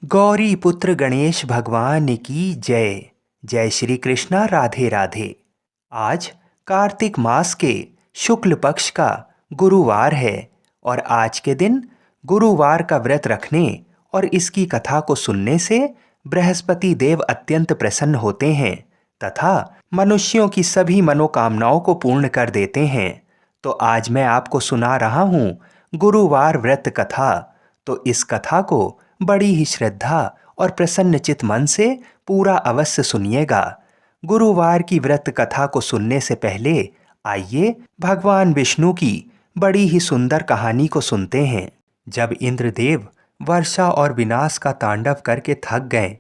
गौरी पुत्र गणेश भगवान की जय। जय श्री कृष्णा, राधे राधे। आज कार्तिक मास के शुक्ल पक्ष का गुरुवार है और आज के दिन गुरुवार का व्रत रखने और इसकी कथा को सुनने से बृहस्पति देव अत्यंत प्रसन्न होते हैं तथा मनुष्यों की सभी मनोकामनाओं को पूर्ण कर देते हैं। तो आज मैं आपको सुना रहा हूँ गुरुवार व्रत कथा। तो इस कथा को बड़ी ही श्रद्धा और प्रसन्नचित मन से पूरा अवश्य सुनिएगा। गुरुवार की व्रत कथा को सुनने से पहले आइए भगवान विष्णु की बड़ी ही सुंदर कहानी को सुनते हैं। जब इंद्रदेव वर्षा और विनाश का तांडव करके थक गए,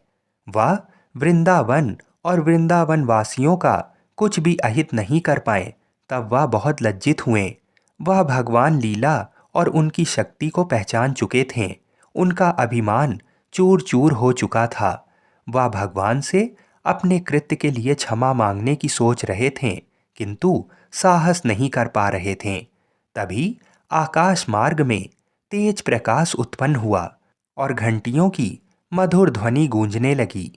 वह वृंदावन और वृंदावन वासियों का कुछ भी अहित नहीं कर पाए, तब वह बहुत लज्जित हुए। वह भगवान लीला और उनकी शक्ति को पहचान चुके थे। उनका अभिमान चूर चूर हो चुका था। वह भगवान से अपने कृत्य के लिए क्षमा मांगने की सोच रहे थे, किंतु साहस नहीं कर पा रहे थे। तभी आकाश मार्ग में तेज प्रकाश उत्पन्न हुआ और घंटियों की मधुर ध्वनि गूंजने लगी।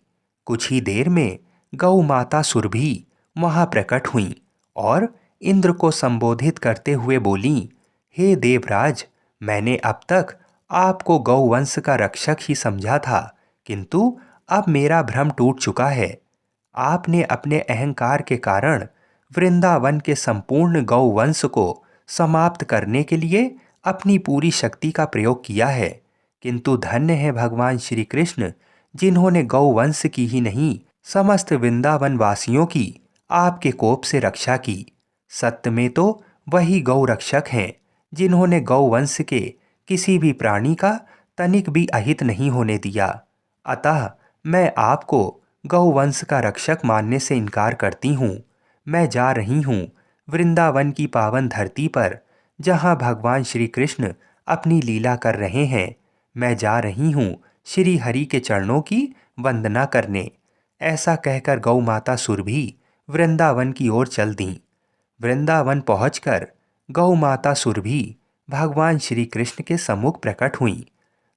कुछ ही देर में गौ माता सुरभि वहां प्रकट हुई और इंद्र को संबोधित करते हुए बोली, हे देवराज, मैंने अब तक आपको गौवंश का रक्षक ही समझा था, किंतु अब मेरा भ्रम टूट चुका है। आपने अपने अहंकार के कारण वृंदावन के संपूर्ण गौवंश को समाप्त करने के लिए अपनी पूरी शक्ति का प्रयोग किया है, किंतु धन्य है भगवान श्री कृष्ण, जिन्होंने गौवंश की ही नहीं समस्त वृंदावन वासियों की आपके कोप से रक्षा की। सत्य में तो वही गौ रक्षक हैं, जिन्होंने गौवंश के किसी भी प्राणी का तनिक भी अहित नहीं होने दिया। अतः मैं आपको गौवंश का रक्षक मानने से इनकार करती हूँ। मैं जा रही हूँ वृंदावन की पावन धरती पर, जहाँ भगवान श्री कृष्ण अपनी लीला कर रहे हैं। मैं जा रही हूँ श्री हरि के चरणों की वंदना करने। ऐसा कहकर गौ माता सुरभि वृंदावन की ओर चल दी। वृंदावन पहुंचकर गौ माता सुरभि भगवान श्री कृष्ण के सम्मुख प्रकट हुई।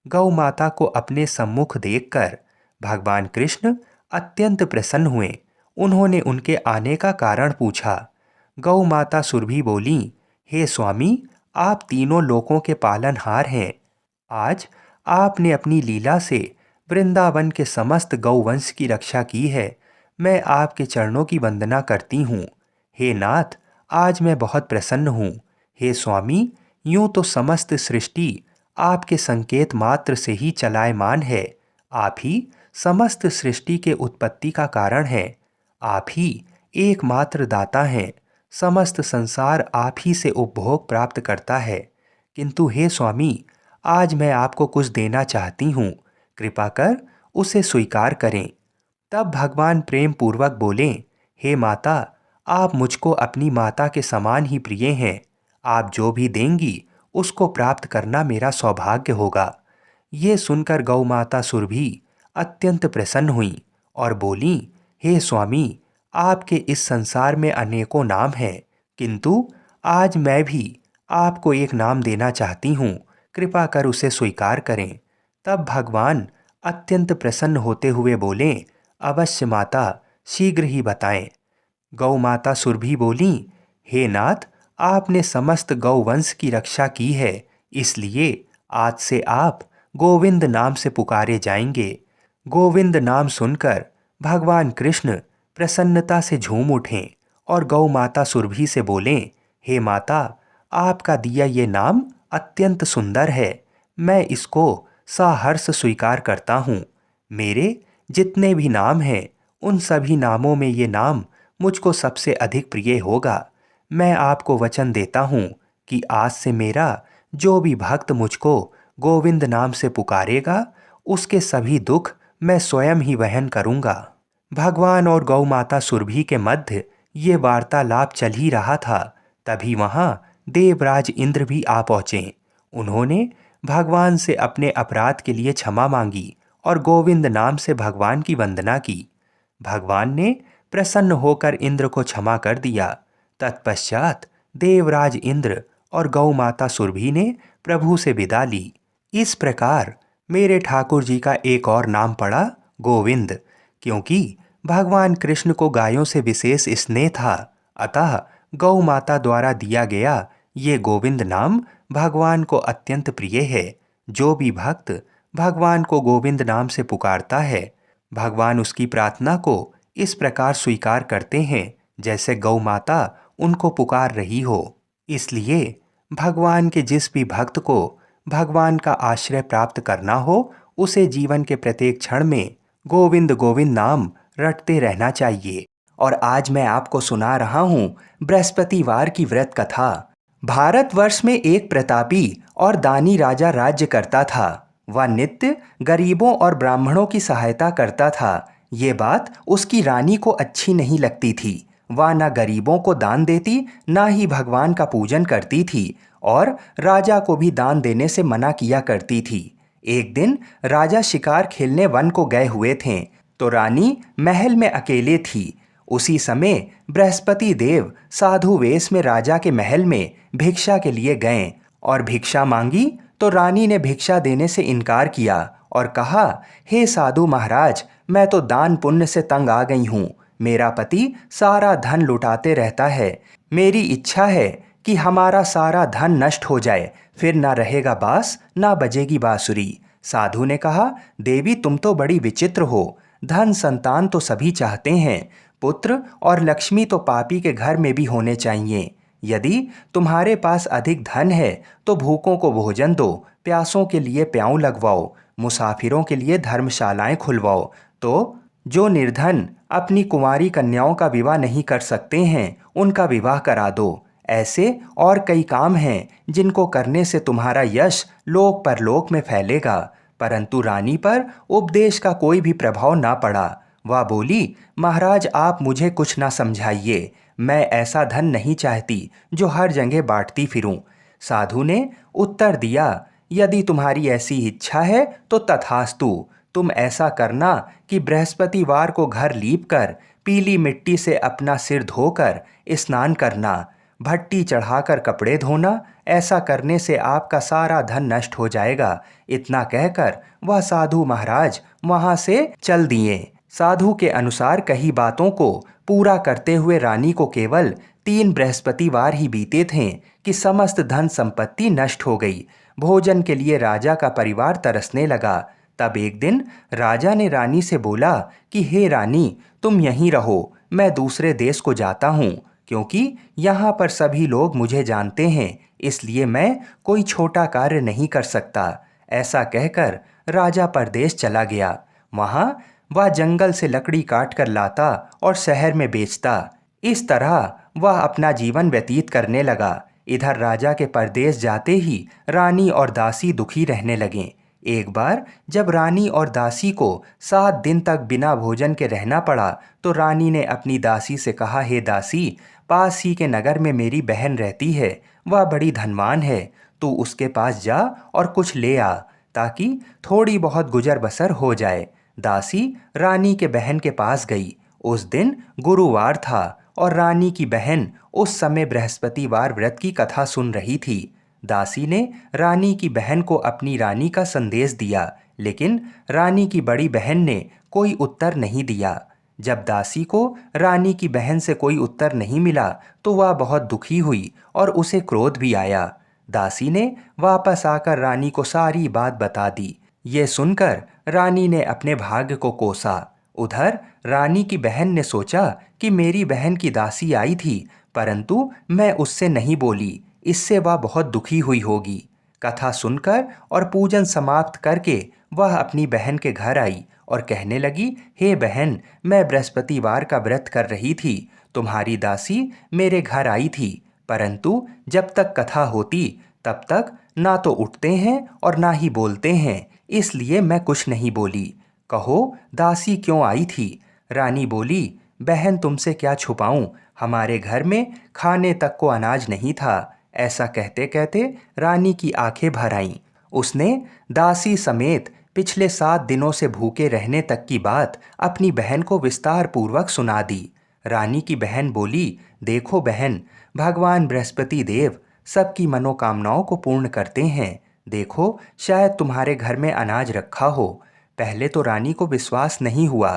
गौ माता को अपने सम्मुख देखकर भगवान कृष्ण अत्यंत प्रसन्न हुए। उन्होंने उनके आने का कारण पूछा। गौ माता सुरभि बोली, हे स्वामी, आप तीनों लोकों के पालनहार हैं। आज आपने अपनी लीला से वृंदावन के समस्त गौवंश की रक्षा की है। मैं आपके चरणों की वंदना करती हूँ। हे नाथ, आज मैं बहुत प्रसन्न हूँ। हे स्वामी, यूं तो समस्त सृष्टि आपके संकेत मात्र से ही चलायमान है। आप ही समस्त सृष्टि के उत्पत्ति का कारण है। आप ही एकमात्र दाता हैं। समस्त संसार आप ही से उपभोग प्राप्त करता है। किंतु हे स्वामी, आज मैं आपको कुछ देना चाहती हूँ, कृपा कर उसे स्वीकार करें। तब भगवान प्रेम पूर्वक बोले, हे माता, आप मुझको अपनी माता के समान ही प्रिय हैं। आप जो भी देंगी उसको प्राप्त करना मेरा सौभाग्य होगा। ये सुनकर गौ माता सुरभि अत्यंत प्रसन्न हुई और बोली, हे स्वामी, आपके इस संसार में अनेकों नाम हैं, किंतु आज मैं भी आपको एक नाम देना चाहती हूँ, कृपा कर उसे स्वीकार करें। तब भगवान अत्यंत प्रसन्न होते हुए बोले, अवश्य माता, शीघ्र ही बताएं। गौ माता सुरभि बोली, हे नाथ, आपने समस्त गौवंश की रक्षा की है, इसलिए आज से आप गोविंद नाम से पुकारे जाएंगे। गोविंद नाम सुनकर भगवान कृष्ण प्रसन्नता से झूम उठें और गौ माता सुरभि से बोलें, हे माता, आपका दिया ये नाम अत्यंत सुंदर है। मैं इसको सहर्ष स्वीकार करता हूँ। मेरे जितने भी नाम हैं, उन सभी नामों में ये नाम मुझको सबसे अधिक प्रिय होगा। मैं आपको वचन देता हूँ कि आज से मेरा जो भी भक्त मुझको गोविंद नाम से पुकारेगा, उसके सभी दुख मैं स्वयं ही वहन करूँगा। भगवान और गौ माता सुरभि के मध्य ये वार्तालाप चल ही रहा था। तभी वहाँ देवराज इंद्र भी आ पहुँचे। उन्होंने भगवान से अपने अपराध के लिए क्षमा मांगी और गोविंद नाम से भगवान की वंदना की। भगवान ने प्रसन्न होकर इंद्र को क्षमा कर दिया। तत्पश्चात देवराज इंद्र और गौ माता सुरभि ने प्रभु से विदा ली। इस प्रकार मेरे ठाकुर जी का एक और नाम पड़ा गोविंद, क्योंकि भगवान कृष्ण को गायों से विशेष स्नेह था। अतः गौ माता द्वारा दिया गया ये गोविंद नाम भगवान को अत्यंत प्रिय है। जो भी भक्त भगवान को गोविंद नाम से पुकारता है, भगवान उसकी प्रार्थना को इस प्रकार स्वीकार करते हैं जैसे गौ माता उनको पुकार रही हो। इसलिए भगवान के जिस भी भक्त को भगवान का आश्रय प्राप्त करना हो, उसे जीवन के प्रत्येक क्षण में गोविंद गोविंद नाम रटते रहना चाहिए। और आज मैं आपको सुना रहा हूँ बृहस्पतिवार की व्रत कथा। भारतवर्ष में एक प्रतापी और दानी राजा राज्य करता था। वह नित्य गरीबों और ब्राह्मणों की सहायता करता था। ये बात उसकी रानी को अच्छी नहीं लगती थी। वह न गरीबों को दान देती, न ही भगवान का पूजन करती थी, और राजा को भी दान देने से मना किया करती थी। एक दिन राजा शिकार खेलने वन को गए हुए थे, तो रानी महल में अकेले थी। उसी समय बृहस्पति देव साधु वेश में राजा के महल में भिक्षा के लिए गए और भिक्षा मांगी, तो रानी ने भिक्षा देने से इनकार किया और कहा, हे साधु महाराज, मैं तो दान पुण्य से तंग आ गई हूँ। मेरा पति सारा धन लुटाते रहता है। मेरी इच्छा है कि हमारा सारा धन नष्ट हो जाए, फिर ना रहेगा बांस ना बजेगी बांसुरी। साधु ने कहा, देवी तुम तो बड़ी विचित्र हो। धन संतान तो सभी चाहते हैं, पुत्र और लक्ष्मी तो पापी के घर में भी होने चाहिए। यदि तुम्हारे पास अधिक धन है तो भूखों को भोजन दो, प्यासों के लिए प्याऊ लगवाओ, मुसाफिरों के लिए धर्मशालाएं खुलवाओ। तो जो निर्धन अपनी कुंवारी कन्याओं का विवाह नहीं कर सकते हैं, उनका विवाह करा दो। ऐसे और कई काम हैं जिनको करने से तुम्हारा यश लोक परलोक में फैलेगा। परंतु रानी पर उपदेश का कोई भी प्रभाव ना पड़ा। वह बोली, महाराज आप मुझे कुछ ना समझाइए। मैं ऐसा धन नहीं चाहती जो हर जगह बांटती फिरूं। साधु ने उत्तर दिया, यदि तुम्हारी ऐसी इच्छा है तो तथास्तु। तुम ऐसा करना कि बृहस्पतिवार को घर लीप कर पीली मिट्टी से अपना सिर धोकर स्नान करना, भट्टी चढ़ाकर कपड़े धोना। ऐसा करने से आपका सारा धन नष्ट हो जाएगा। इतना कहकर वह साधु महाराज वहां से चल दिए। साधु के अनुसार कही बातों को पूरा करते हुए रानी को केवल 3 बृहस्पतिवार ही बीते थे कि समस्त धन संपत्ति नष्ट हो गई। भोजन के लिए राजा का परिवार तरसने लगा। तब एक दिन राजा ने रानी से बोला कि हे रानी, तुम यहीं रहो, मैं दूसरे देश को जाता हूँ, क्योंकि यहाँ पर सभी लोग मुझे जानते हैं, इसलिए मैं कोई छोटा कार्य नहीं कर सकता। ऐसा कहकर राजा परदेश चला गया। वहाँ वह जंगल से लकड़ी काट कर लाता और शहर में बेचता। इस तरह वह अपना जीवन व्यतीत करने लगा। इधर राजा के परदेश जाते ही रानी और दासी दुखी रहने लगें। एक बार जब रानी और दासी को 7 दिन तक बिना भोजन के रहना पड़ा, तो रानी ने अपनी दासी से कहा, हे दासी, पास ही के नगर में मेरी बहन रहती है, वह बड़ी धनवान है। तू उसके पास जा और कुछ ले आ, ताकि थोड़ी बहुत गुजर बसर हो जाए। दासी रानी के बहन के पास गई। उस दिन गुरुवार था और रानी की बहन उस समय बृहस्पतिवार व्रत की कथा सुन रही थी। दासी ने रानी की बहन को अपनी रानी का संदेश दिया, लेकिन रानी की बड़ी बहन ने कोई उत्तर नहीं दिया। जब दासी को रानी की बहन से कोई उत्तर नहीं मिला, तो वह बहुत दुखी हुई और उसे क्रोध भी आया। दासी ने वापस आकर रानी को सारी बात बता दी। ये सुनकर रानी ने अपने भाग्य को कोसा। उधर रानी की बहन ने सोचा कि मेरी बहन की दासी आई थी, परंतु मैं उससे नहीं बोली, इससे वह बहुत दुखी हुई होगी। कथा सुनकर और पूजन समाप्त करके वह अपनी बहन के घर आई और कहने लगी, हे बहन, मैं बृहस्पतिवार का व्रत कर रही थी। तुम्हारी दासी मेरे घर आई थी, परंतु जब तक कथा होती तब तक ना तो उठते हैं और ना ही बोलते हैं, इसलिए मैं कुछ नहीं बोली। कहो दासी क्यों आई थी? रानी बोली, बहन तुमसे क्या छुपाऊं, हमारे घर में खाने तक को अनाज नहीं था। ऐसा कहते कहते रानी की आंखें भर आईं। उसने दासी समेत पिछले 7 दिनों से भूखे रहने तक की बात अपनी बहन को विस्तार पूर्वक सुना दी। रानी की बहन बोली, देखो बहन, भगवान बृहस्पति देव सबकी मनोकामनाओं को पूर्ण करते हैं। देखो, शायद तुम्हारे घर में अनाज रखा हो। पहले तो रानी को विश्वास नहीं हुआ,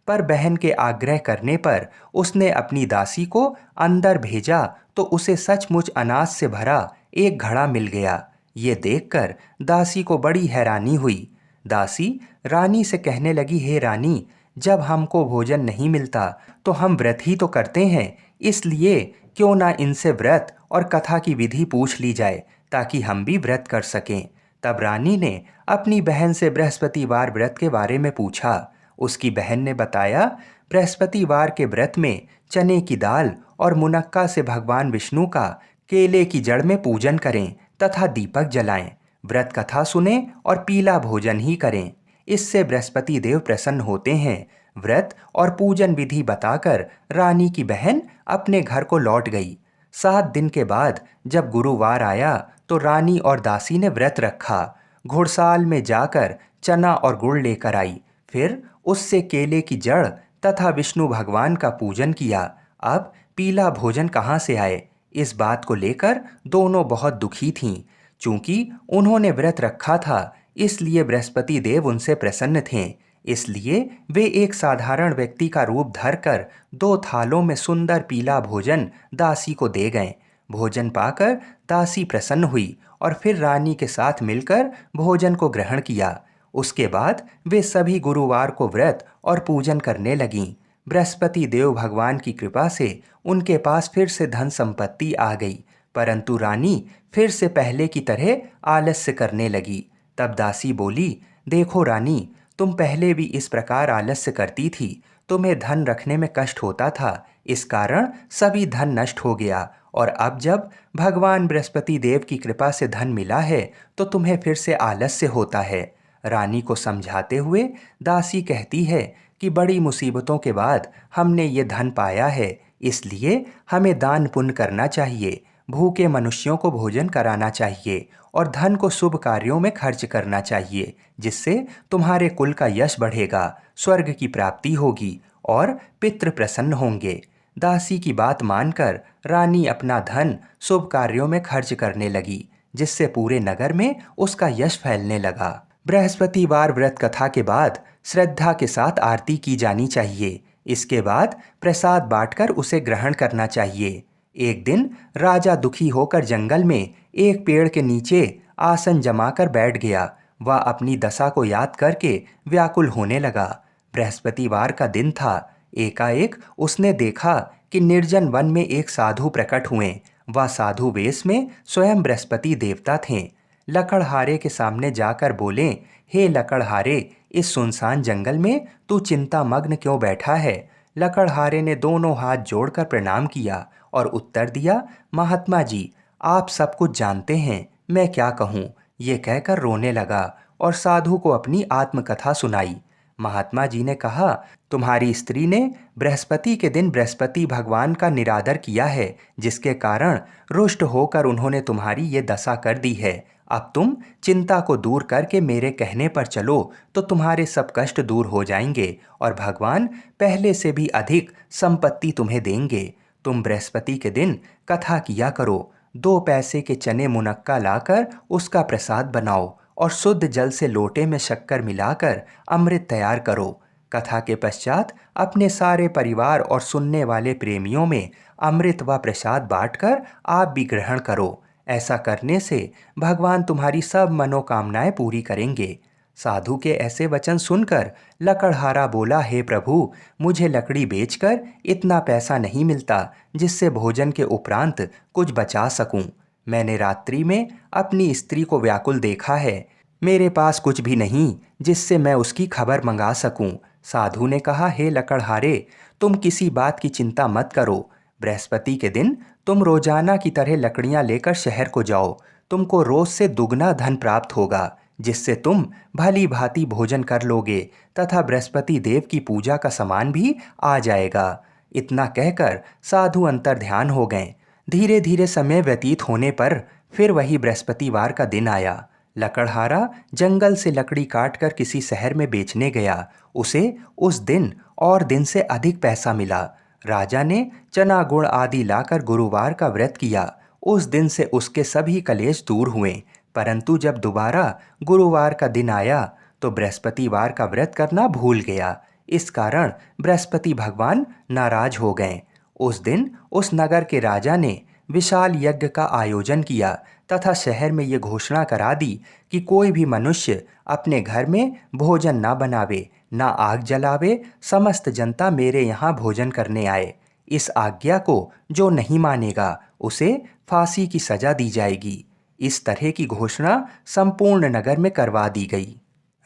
पर बहन के आग्रह करने पर उसने अपनी दासी को अंदर भेजा तो उसे सचमुच अनाज से भरा एक घड़ा मिल गया। ये देखकर दासी को बड़ी हैरानी हुई। दासी रानी से कहने लगी, हे रानी, जब हमको भोजन नहीं मिलता तो हम व्रत ही तो करते हैं, इसलिए क्यों ना इनसे व्रत और कथा की विधि पूछ ली जाए ताकि हम भी व्रत कर सकें। तब रानी ने अपनी बहन से बृहस्पतिवार व्रत के बारे में पूछा। उसकी बहन ने बताया, बृहस्पतिवार के व्रत में चने की दाल और मुनक्का से भगवान विष्णु का केले की जड़ में पूजन करें तथा दीपक जलाएं, व्रत कथा सुने और पीला भोजन ही करें। इससे बृहस्पति देव प्रसन्न होते हैं। व्रत और पूजन विधि बताकर रानी की बहन अपने घर को लौट गई। 7 दिन के बाद जब गुरुवार आया तो रानी और दासी ने व्रत रखा। घुड़साल में जाकर चना और गुड़ लेकर आई, फिर उससे केले की जड़ तथा विष्णु भगवान का पूजन किया। अब पीला भोजन कहाँ से आए, इस बात को लेकर दोनों बहुत दुखी थीं। चूंकि उन्होंने व्रत रखा था, इसलिए बृहस्पति देव उनसे प्रसन्न थे। इसलिए वे एक साधारण व्यक्ति का रूप धरकर 2 थालों में सुंदर पीला भोजन दासी को दे गए। भोजन पाकर दासी प्रसन्न हुई और फिर रानी के साथ मिलकर भोजन को ग्रहण किया। उसके बाद वे सभी गुरुवार को व्रत और पूजन करने लगीं। बृहस्पति देव भगवान की कृपा से उनके पास फिर से धन संपत्ति आ गई, परंतु रानी फिर से पहले की तरह आलस्य करने लगी। तब दासी बोली, देखो रानी, तुम पहले भी इस प्रकार आलस्य करती थी, तुम्हें धन रखने में कष्ट होता था, इस कारण सभी धन नष्ट हो गया, और अब जब भगवान बृहस्पति देव की कृपा से धन मिला है तो तुम्हें फिर से आलस्य होता है। रानी को समझाते हुए दासी कहती है कि बड़ी मुसीबतों के बाद हमने ये धन पाया है, इसलिए हमें दान पुण्य करना चाहिए, भूखे मनुष्यों को भोजन कराना चाहिए और धन को शुभ कार्यों में खर्च करना चाहिए, जिससे तुम्हारे कुल का यश बढ़ेगा, स्वर्ग की प्राप्ति होगी और पितृ प्रसन्न होंगे। दासी की बात मानकर रानी अपना धन शुभ कार्यों में खर्च करने लगी, जिससे पूरे नगर में उसका यश फैलने लगा। बृहस्पतिवार व्रत कथा के बाद श्रद्धा के साथ आरती की जानी चाहिए। इसके बाद प्रसाद बांटकर उसे ग्रहण करना चाहिए। एक दिन राजा दुखी होकर जंगल में एक पेड़ के नीचे आसन जमाकर बैठ गया। वह अपनी दशा को याद करके व्याकुल होने लगा। बृहस्पतिवार का दिन था। एकाएक उसने देखा कि निर्जन वन में एक साधु प्रकट हुए। वह साधु वेश में स्वयं बृहस्पति देवता थे। लकड़हारे के सामने जाकर बोले, हे लकड़हारे, इस सुनसान जंगल में तू चिंता मग्न क्यों बैठा है? लकड़हारे ने दोनों हाथ जोड़कर प्रणाम किया और उत्तर दिया, महात्मा जी, आप सब कुछ जानते हैं, मैं क्या कहूँ? ये कहकर रोने लगा और साधु को अपनी आत्मकथा सुनाई। महात्मा जी ने कहा, तुम्हारी स्त्री ने बृहस्पति के दिन बृहस्पति भगवान का निरादर किया है, जिसके कारण रुष्ट होकर उन्होंने तुम्हारी ये दशा कर दी है। अब तुम चिंता को दूर करके मेरे कहने पर चलो तो तुम्हारे सब कष्ट दूर हो जाएंगे और भगवान पहले से भी अधिक संपत्ति तुम्हें देंगे। तुम बृहस्पति के दिन कथा किया करो। 2 पैसे के चने मुनक्का लाकर उसका प्रसाद बनाओ और शुद्ध जल से लोटे में शक्कर मिलाकर अमृत तैयार करो। कथा के पश्चात अपने सारे परिवार और सुनने वाले प्रेमियों में अमृत व प्रसाद बांटकर आप भी ग्रहण करो। ऐसा करने से भगवान तुम्हारी सब मनोकामनाएं पूरी करेंगे। साधु के ऐसे वचन सुनकर लकड़हारा बोला, हे प्रभु, मुझे लकड़ी बेचकर इतना पैसा नहीं मिलता जिससे भोजन के उपरांत कुछ बचा सकूं। मैंने रात्रि में अपनी स्त्री को व्याकुल देखा है। मेरे पास कुछ भी नहीं जिससे मैं उसकी खबर मंगा सकूं। साधु ने कहा, हे लकड़हारे, तुम किसी बात की चिंता मत करो। बृहस्पति के दिन तुम रोजाना की तरह लकड़ियां लेकर शहर को जाओ। तुमको रोज से दुगना धन प्राप्त होगा, जिससे तुम भली भांति भोजन कर लोगे तथा बृहस्पति देव की पूजा का सामान भी आ जाएगा। इतना कहकर साधु अंतर ध्यान हो गए। धीरे धीरे समय व्यतीत होने पर फिर वही बृहस्पतिवार का दिन आया। लकड़हारा जंगल से लकड़ी काटकर किसी शहर में बेचने गया। उसे उस दिन और दिन से अधिक पैसा मिला। राजा ने चना गुड़ आदि लाकर गुरुवार का व्रत किया। उस दिन से उसके सभी कलेश दूर हुए। परंतु जब दोबारा गुरुवार का दिन आया तो बृहस्पतिवार का व्रत करना भूल गया। इस कारण बृहस्पति भगवान नाराज हो गए। उस दिन उस नगर के राजा ने विशाल यज्ञ का आयोजन किया तथा शहर में ये घोषणा करा दी कि कोई भी मनुष्य अपने घर में भोजन ना बनावे, ना आग जलावे, समस्त जनता मेरे यहाँ भोजन करने आए। इस आज्ञा को जो नहीं मानेगा उसे फांसी की सजा दी जाएगी। इस तरह की घोषणा संपूर्ण नगर में करवा दी गई।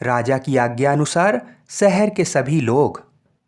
राजा की आज्ञा अनुसार शहर के सभी लोग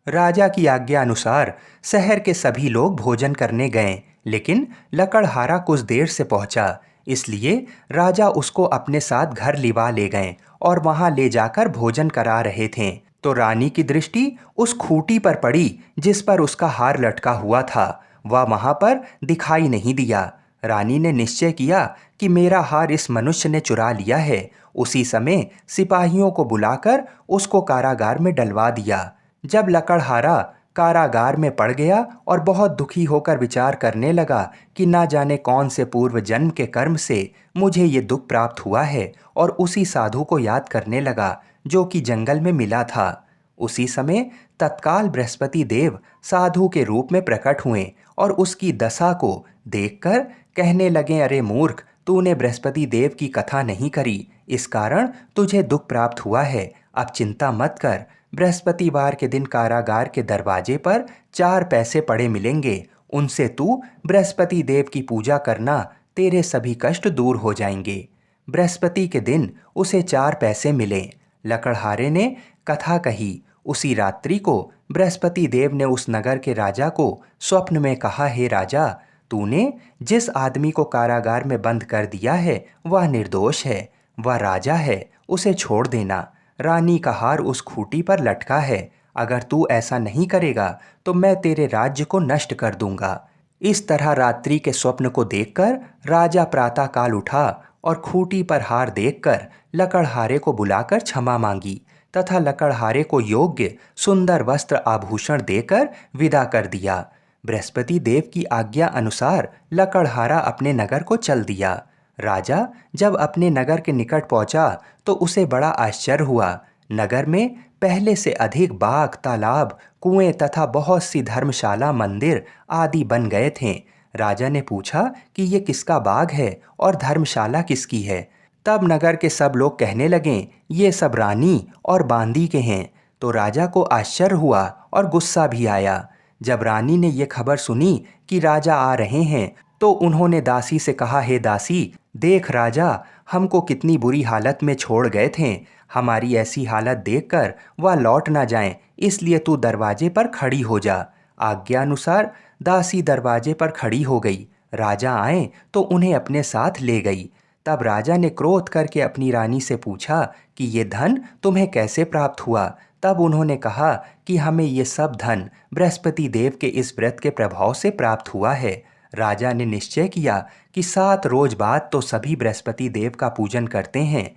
राजा की आज्ञा अनुसार शहर के सभी लोग भोजन करने गए, लेकिन लकड़हारा कुछ देर से पहुंचा, इसलिए राजा उसको अपने साथ घर लिवा ले गए और वहां ले जाकर भोजन करा रहे थे तो रानी की दृष्टि उस खूंटी पर पड़ी जिस पर उसका हार लटका हुआ था। वह वहां पर दिखाई नहीं दिया। रानी ने निश्चय किया कि मेरा हार इस मनुष्य ने चुरा लिया है। उसी समय सिपाहियों को बुलाकर उसको कारागार में डलवा दिया। जब लकड़हारा कारागार में पड़ गया और बहुत दुखी होकर विचार करने लगा कि ना जाने कौन से पूर्व जन्म के कर्म से मुझे ये दुख प्राप्त हुआ है, और उसी साधु को याद करने लगा जो कि जंगल में मिला था। उसी समय तत्काल बृहस्पति देव साधु के रूप में प्रकट हुए और उसकी दशा को देखकर कहने लगे, अरे मूर्ख, तूने बृहस्पति देव की कथा नहीं करी, इस कारण तुझे दुख प्राप्त हुआ है। अब चिंता मत कर, बृहस्पतिवार के दिन कारागार के दरवाजे पर 4 पैसे पड़े मिलेंगे, उनसे तू बृहस्पति देव की पूजा करना, तेरे सभी कष्ट दूर हो जाएंगे। बृहस्पति के दिन उसे 4 पैसे मिले। लकड़हारे ने कथा कही। उसी रात्रि को बृहस्पति देव ने उस नगर के राजा को स्वप्न में कहा, हे राजा, तूने जिस आदमी को कारागार में बंद कर दिया है वह निर्दोष है, वह राजा है, उसे छोड़ देना। रानी का हार उस खूंटी पर लटका है, अगर तू ऐसा नहीं करेगा तो मैं तेरे राज्य को नष्ट कर दूंगा। इस तरह रात्रि के स्वप्न को देखकर राजा प्रातःकाल उठा और खूंटी पर हार देखकर लकड़हारे को बुलाकर क्षमा मांगी तथा लकड़हारे को योग्य सुंदर वस्त्र आभूषण देकर विदा कर दिया। बृहस्पति देव की आज्ञा अनुसार लकड़हारा अपने नगर को चल दिया। राजा जब अपने नगर के निकट पहुंचा तो उसे बड़ा आश्चर्य हुआ। नगर में पहले से अधिक बाग, तालाब, कुएं तथा बहुत सी धर्मशाला, मंदिर आदि बन गए थे। राजा ने पूछा कि ये किसका बाग है और धर्मशाला किसकी है। तब नगर के सब लोग कहने लगे, ये सब रानी और बांदी के हैं। तो राजा को आश्चर्य हुआ और गुस्सा भी आया। जब रानी ने ये खबर सुनी कि राजा आ रहे हैं तो उन्होंने दासी से कहा, हे दासी, देख राजा हमको कितनी बुरी हालत में छोड़ गए थे, हमारी ऐसी हालत देखकर वह लौट ना जाएं, इसलिए तू दरवाजे पर खड़ी हो जा। आज्ञा अनुसार दासी दरवाजे पर खड़ी हो गई। राजा आए तो उन्हें अपने साथ ले गई। तब राजा ने क्रोध करके अपनी रानी से पूछा कि ये धन तुम्हें कैसे प्राप्त हुआ। तब उन्होंने कहा कि हमें ये सब धन बृहस्पति देव के इस व्रत के प्रभाव से प्राप्त हुआ है। राजा ने निश्चय किया कि 7 रोज बाद तो सभी बृहस्पति देव का पूजन करते हैं,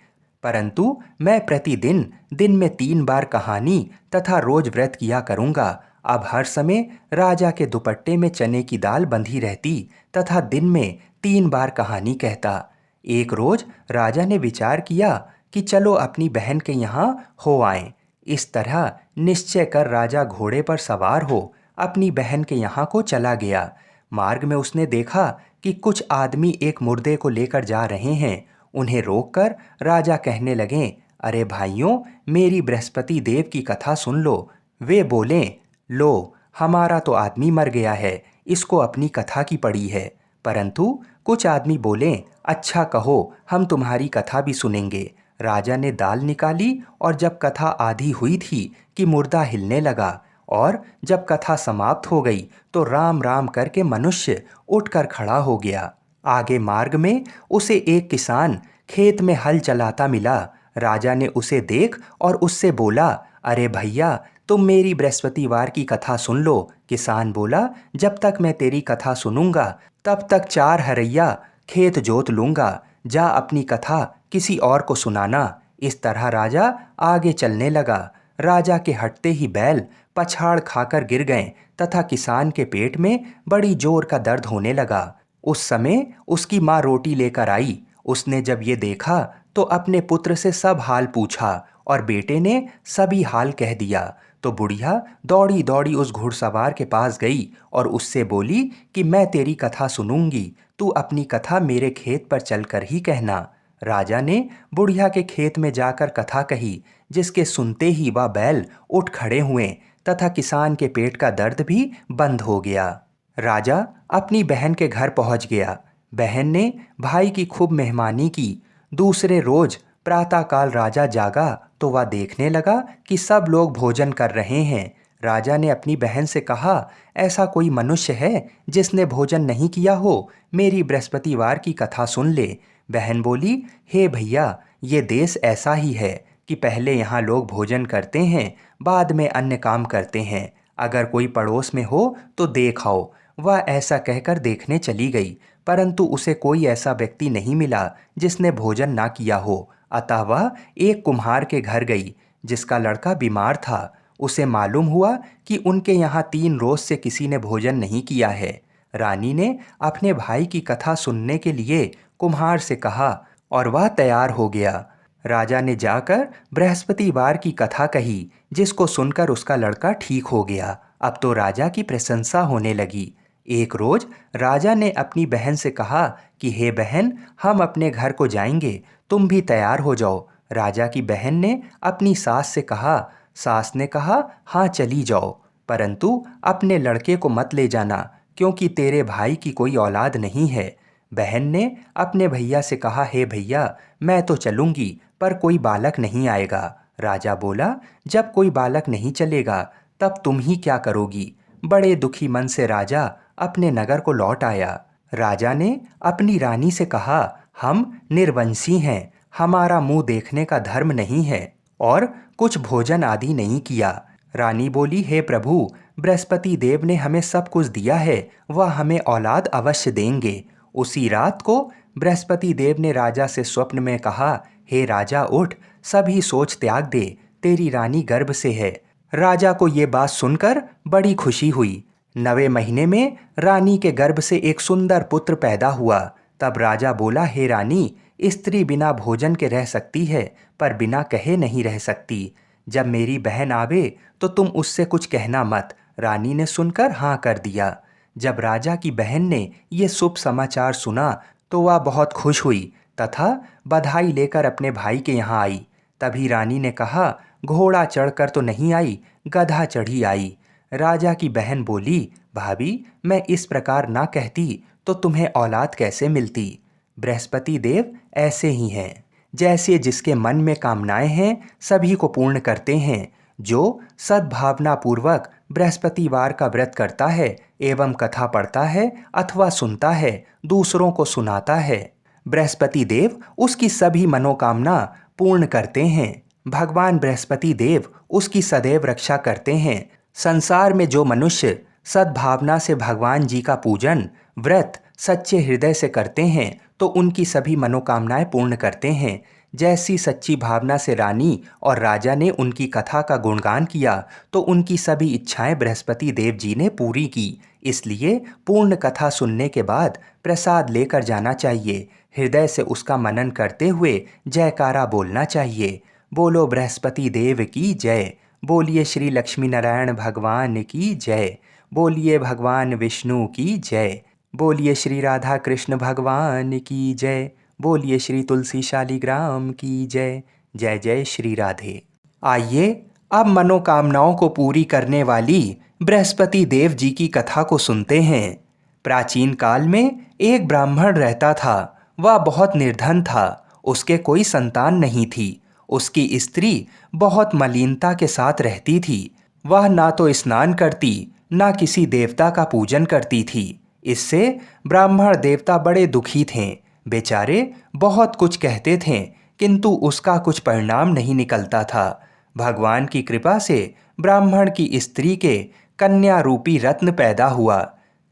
परंतु मैं प्रतिदिन दिन में 3 बार कहानी तथा रोज व्रत किया करूँगा। अब हर समय राजा के दुपट्टे में चने की दाल बंधी रहती तथा दिन में 3 बार कहानी कहता। एक रोज राजा ने विचार किया कि चलो अपनी बहन के यहाँ हो आएं। इस तरह निश्चय कर राजा घोड़े पर सवार हो अपनी बहन के यहाँ को चला गया। मार्ग में उसने देखा कि कुछ आदमी एक मुर्दे को लेकर जा रहे हैं। उन्हें रोककर राजा कहने लगे, अरे भाइयों, मेरी बृहस्पति देव की कथा सुन लो। वे बोले, लो, हमारा तो आदमी मर गया है, इसको अपनी कथा की पड़ी है। परंतु कुछ आदमी बोले, अच्छा कहो, हम तुम्हारी कथा भी सुनेंगे। राजा ने दाल निकाली और जब कथा आधी हुई थी कि मुर्दा हिलने लगा, और जब कथा समाप्त हो गई तो राम राम करके मनुष्य उठकर खड़ा हो गया। आगे मार्ग में उसे एक किसान खेत में हल चलाता मिला। राजा ने उसे देख और उससे बोला, अरे भैया, तुम मेरी बृहस्पतिवार की कथा सुन लो। किसान बोला, जब तक मैं तेरी कथा सुनूंगा तब तक 4 हरैया खेत जोत लूंगा। जा अपनी कथा किसी और को सुनाना। इस तरह राजा आगे चलने लगा। राजा के हटते ही बैल पछाड़ खाकर गिर गए तथा किसान के पेट में बड़ी जोर का दर्द होने लगा। उस समय उसकी माँ रोटी लेकर आई। उसने जब ये देखा तो अपने पुत्र से सब हाल पूछा और बेटे ने सभी हाल कह दिया। तो बुढ़िया दौड़ी दौड़ी उस घुड़सवार के पास गई और उससे बोली कि मैं तेरी कथा सुनूंगी, तू अपनी कथा मेरे खेत पर चलकर ही कहना। राजा ने बुढ़िया के खेत में जाकर कथा कही, जिसके सुनते ही वह बैल उठ खड़े हुए तथा किसान के पेट का दर्द भी बंद हो गया। राजा अपनी बहन के घर पहुंच गया। बहन ने भाई की खूब मेहमानी की। दूसरे रोज प्रातःकाल राजा जागा तो वह देखने लगा कि सब लोग भोजन कर रहे हैं। राजा ने अपनी बहन से कहा, ऐसा कोई मनुष्य है जिसने भोजन नहीं किया हो? मेरी बृहस्पतिवार की कथा सुन ले। बहन बोली, हे भैया, ये देश ऐसा ही है कि पहले यहाँ लोग भोजन करते हैं, बाद में अन्य काम करते हैं। अगर कोई पड़ोस में हो तो देख आओ। वह ऐसा कहकर देखने चली गई, परंतु उसे कोई ऐसा व्यक्ति नहीं मिला जिसने भोजन ना किया हो। अतः वह एक कुम्हार के घर गई, जिसका लड़का बीमार था। उसे मालूम हुआ कि उनके यहाँ 3 रोज से किसी ने भोजन नहीं किया है। रानी ने अपने भाई की कथा सुनने के लिए कुम्हार से कहा और वह तैयार हो गया। राजा ने जाकर बृहस्पतिवार की कथा कही, जिसको सुनकर उसका लड़का ठीक हो गया। अब तो राजा की प्रशंसा होने लगी। एक रोज राजा ने अपनी बहन से कहा कि हे बहन, हम अपने घर को जाएंगे, तुम भी तैयार हो जाओ। राजा की बहन ने अपनी सास से कहा। सास ने कहा, हाँ चली जाओ, परंतु अपने लड़के को मत ले जाना, क्योंकि तेरे भाई की कोई औलाद नहीं है। बहन ने अपने भैया से कहा, हे भैया, मैं तो चलूंगी, पर कोई बालक नहीं आएगा। राजा बोला, जब कोई बालक नहीं चलेगा तब तुम ही क्या करोगी? बड़े दुखी मन से राजा अपने नगर को लौट आया। राजा ने अपनी रानी से कहा, हम निर्वंशी हैं, हमारा मुंह देखने का धर्म नहीं है और कुछ भोजन आदि नहीं किया। रानी बोली, हे प्रभु, बृहस्पति देव ने हमें सब कुछ दिया है, वह हमें औलाद अवश्य देंगे। उसी रात को बृहस्पति देव ने राजा से स्वप्न में कहा, हे राजा उठ, सभी सोच त्याग दे, तेरी रानी गर्भ से है। राजा को ये बात सुनकर बड़ी खुशी हुई। 9वें महीने में रानी के गर्भ से एक सुंदर पुत्र पैदा हुआ। तब राजा बोला, हे रानी, स्त्री बिना भोजन के रह सकती है, पर बिना कहे नहीं रह सकती। जब मेरी बहन आवे तो तुम उससे कुछ कहना मत। रानी ने सुनकर हाँ कर दिया। जब राजा की बहन ने ये शुभ समाचार सुना तो वह बहुत खुश हुई तथा बधाई लेकर अपने भाई के यहाँ आई। तभी रानी ने कहा, घोड़ा चढ़कर तो नहीं आई, गधा चढ़ी आई। राजा की बहन बोली, भाभी, मैं इस प्रकार ना कहती तो तुम्हें औलाद कैसे मिलती? बृहस्पति देव ऐसे ही हैं, जैसे जिसके मन में कामनाएं हैं सभी को पूर्ण करते हैं। जो सद्भावना पूर्वक बृहस्पतिवार का व्रत करता है एवं कथा पढ़ता है अथवा सुनता है, दूसरों को सुनाता है, बृहस्पति देव उसकी सभी मनोकामना पूर्ण करते हैं। भगवान बृहस्पति देव उसकी सदैव रक्षा करते हैं। संसार में जो मनुष्य सद्भावना से भगवान जी का पूजन व्रत सच्चे हृदय से करते हैं तो उनकी सभी मनोकामनाएं पूर्ण करते हैं। जैसी सच्ची भावना से रानी और राजा ने उनकी कथा का गुणगान किया तो उनकी सभी इच्छाएं बृहस्पति देव जी ने पूरी की। इसलिए पूर्ण कथा सुनने के बाद प्रसाद लेकर जाना चाहिए। हृदय से उसका मनन करते हुए जयकारा बोलना चाहिए। बोलो बृहस्पति देव की जय। बोलिए श्री लक्ष्मी नारायण भगवान की जय। बोलिए भगवान विष्णु की जय। बोलिए श्री राधा कृष्ण भगवान की जय। बोलिए श्री तुलसी शालिग्राम की जय। जय जय श्री राधे। आइए अब मनोकामनाओं को पूरी करने वाली बृहस्पति देव जी की कथा को सुनते हैं। प्राचीन काल में एक ब्राह्मण रहता था। वह बहुत निर्धन था। उसके कोई संतान नहीं थी। उसकी स्त्री बहुत मलिनता के साथ रहती थी। वह ना तो स्नान करती, ना किसी देवता का पूजन करती थी। इससे ब्राह्मण देवता बड़े दुखी थे। बेचारे बहुत कुछ कहते थे, किंतु उसका कुछ परिणाम नहीं निकलता था। भगवान की कृपा से ब्राह्मण की स्त्री के कन्या रूपी रत्न पैदा हुआ।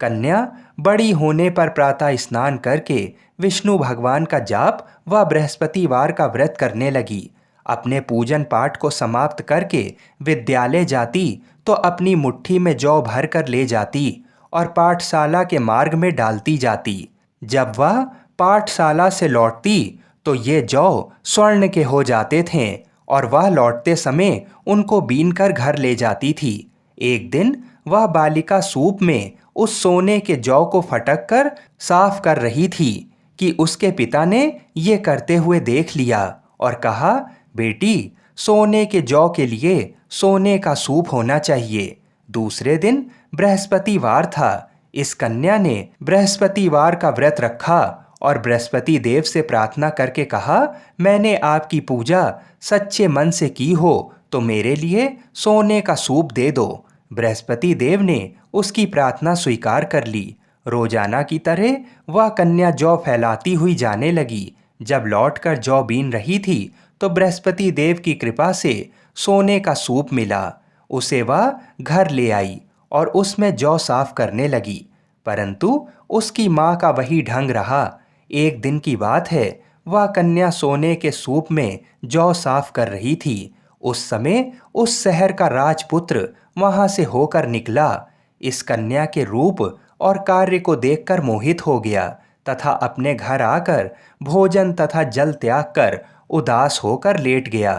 कन्या बड़ी होने पर प्रातः स्नान करके विष्णु भगवान का जाप व बृहस्पतिवार का व्रत करने लगी। अपने पूजन पाठ को समाप्त करके विद्यालय जाती तो अपनी मुट्ठी में जौ भर कर ले जाती और पाठशाला के मार्ग में डालती जाती। जब वह पाठशाला से लौटती तो ये जौ स्वर्ण के हो जाते थे और वह लौटते समय उनको बीनकर घर ले जाती थी। एक दिन वह बालिका सूप में उस सोने के जौ को फटक कर साफ कर रही थी कि उसके पिता ने ये करते हुए देख लिया और कहा, बेटी, सोने के जौ के लिए सोने का सूप होना चाहिए। दूसरे दिन बृहस्पतिवार था। इस कन्या ने बृहस्पतिवार का व्रत रखा और बृहस्पति देव से प्रार्थना करके कहा, मैंने आपकी पूजा सच्चे मन से की हो तो मेरे लिए सोने का सूप दे दो। बृहस्पति देव ने उसकी प्रार्थना स्वीकार कर ली। रोजाना की तरह वह कन्या जौ फैलाती हुई जाने लगी। जब लौटकर जौ बीन रही थी तो बृहस्पति देव की कृपा से सोने का सूप मिला। उसे वह घर ले आई और उसमें जौ साफ करने लगी, परंतु उसकी माँ का वही ढंग रहा। एक दिन की बात है, वह कन्या सोने के सूप में जौ साफ कर रही थी। उस समय उस शहर का राजपुत्र वहां से होकर निकला। इस कन्या के रूप और कार्य को देखकर मोहित हो गया तथा अपने घर आकर भोजन तथा जल त्याग कर उदास होकर लेट गया।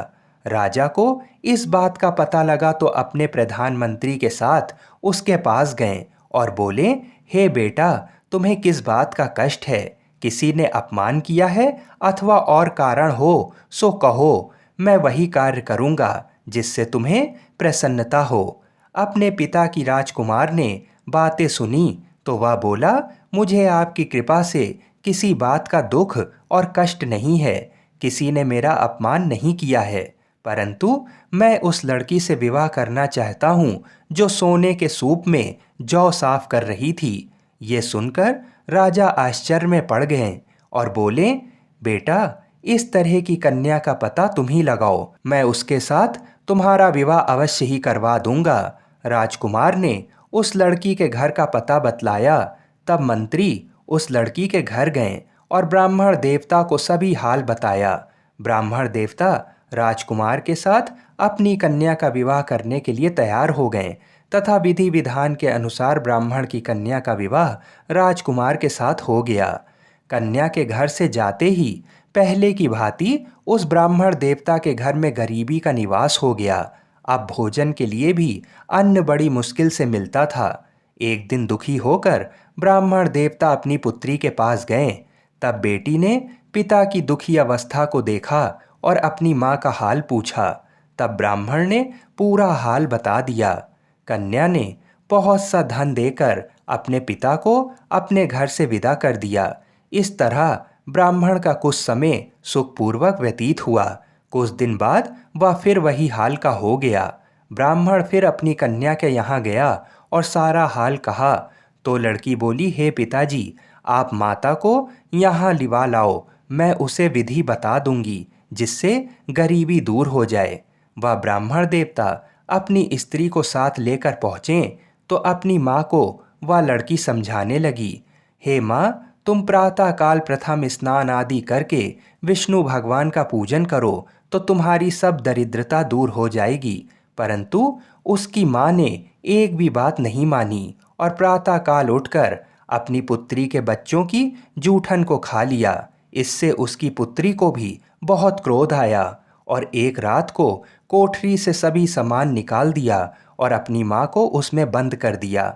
राजा को इस बात का पता लगा तो अपने प्रधानमंत्री के साथ उसके पास गए और बोले, हे बेटा, तुम्हें किस बात का कष्ट है? किसी ने अपमान किया है अथवा और कारण हो सो कहो, मैं वही कार्य करूँगा जिससे तुम्हें प्रसन्नता हो। अपने पिता की राजकुमार ने बातें सुनी तो वह बोला, मुझे आपकी कृपा से किसी बात का दुख और कष्ट नहीं है। किसी ने मेरा अपमान नहीं किया है, परंतु मैं उस लड़की से विवाह करना चाहता हूँ जो सोने के सूप में जौ साफ कर रही थी। ये सुनकर राजा आश्चर्य में पड़ गए और बोले, बेटा, इस तरह की कन्या का पता तुम ही लगाओ, मैं उसके साथ तुम्हारा विवाह अवश्य ही करवा दूंगा। राजकुमार ने उस लड़की के घर का पता बतलाया। तब मंत्री उस लड़की के घर गए और ब्राह्मण देवता को सभी हाल बताया। ब्राह्मण देवता राजकुमार के साथ अपनी कन्या का विवाह करने के लिए तैयार हो गए तथा विधि विधान के अनुसार ब्राह्मण की कन्या का विवाह राजकुमार के साथ हो गया। कन्या के घर से जाते ही पहले की भांति उस ब्राह्मण देवता के घर में गरीबी का निवास हो गया। अब भोजन के लिए भी अन्न बड़ी मुश्किल से मिलता था। एक दिन दुखी होकर ब्राह्मण देवता अपनी पुत्री के पास गए। तब बेटी ने पिता की दुखी अवस्था को देखा और अपनी माँ का हाल पूछा। तब ब्राह्मण ने पूरा हाल बता दिया। कन्या ने बहुत सा धन देकर अपने पिता को अपने घर से विदा कर दिया। इस तरह ब्राह्मण का कुछ समय सुखपूर्वक व्यतीत हुआ। कुछ दिन बाद वह फिर वही हाल का हो गया। ब्राह्मण फिर अपनी कन्या के यहाँ गया और सारा हाल कहा तो लड़की बोली, हे पिताजी, आप माता को यहाँ लिवा लाओ, मैं उसे विधि बता दूंगी जिससे गरीबी दूर हो जाए। वह ब्राह्मण देवता अपनी स्त्री को साथ लेकर पहुँचे तो अपनी माँ को वह लड़की समझाने लगी, हे माँ, तुम प्रातःकाल प्रथम स्नान आदि करके विष्णु भगवान का पूजन करो तो तुम्हारी सब दरिद्रता दूर हो जाएगी। परंतु उसकी माँ ने एक भी बात नहीं मानी और प्रातःकाल उठकर अपनी पुत्री के बच्चों की जूठन को खा लिया। इससे उसकी पुत्री को भी बहुत क्रोध आया और एक रात को कोठरी से सभी सामान निकाल दिया और अपनी माँ को उसमें बंद कर दिया।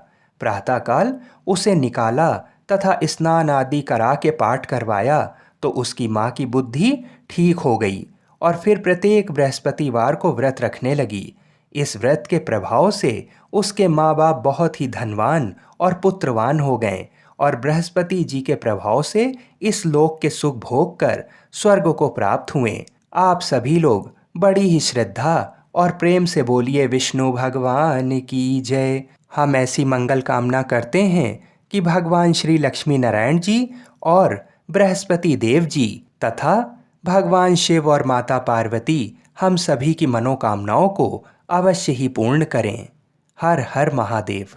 प्रातःकाल उसे निकाला तथा स्नान आदि करा के पाठ करवाया तो उसकी माँ की बुद्धि ठीक हो गई और फिर प्रत्येक बृहस्पतिवार को व्रत रखने लगी। इस व्रत के प्रभाव से उसके माँ बाप बहुत ही धनवान और पुत्रवान हो गए और बृहस्पति जी के प्रभाव से इस लोक के सुख भोग कर स्वर्ग को प्राप्त हुए। आप सभी लोग बड़ी ही श्रद्धा और प्रेम से बोलिए, विष्णु भगवान की जय। हम ऐसी मंगल कामना करते हैं कि भगवान श्री लक्ष्मी नारायण जी और बृहस्पति देव जी तथा भगवान शिव और माता पार्वती हम सभी की मनोकामनाओं को अवश्य ही पूर्ण करें। हर हर महादेव।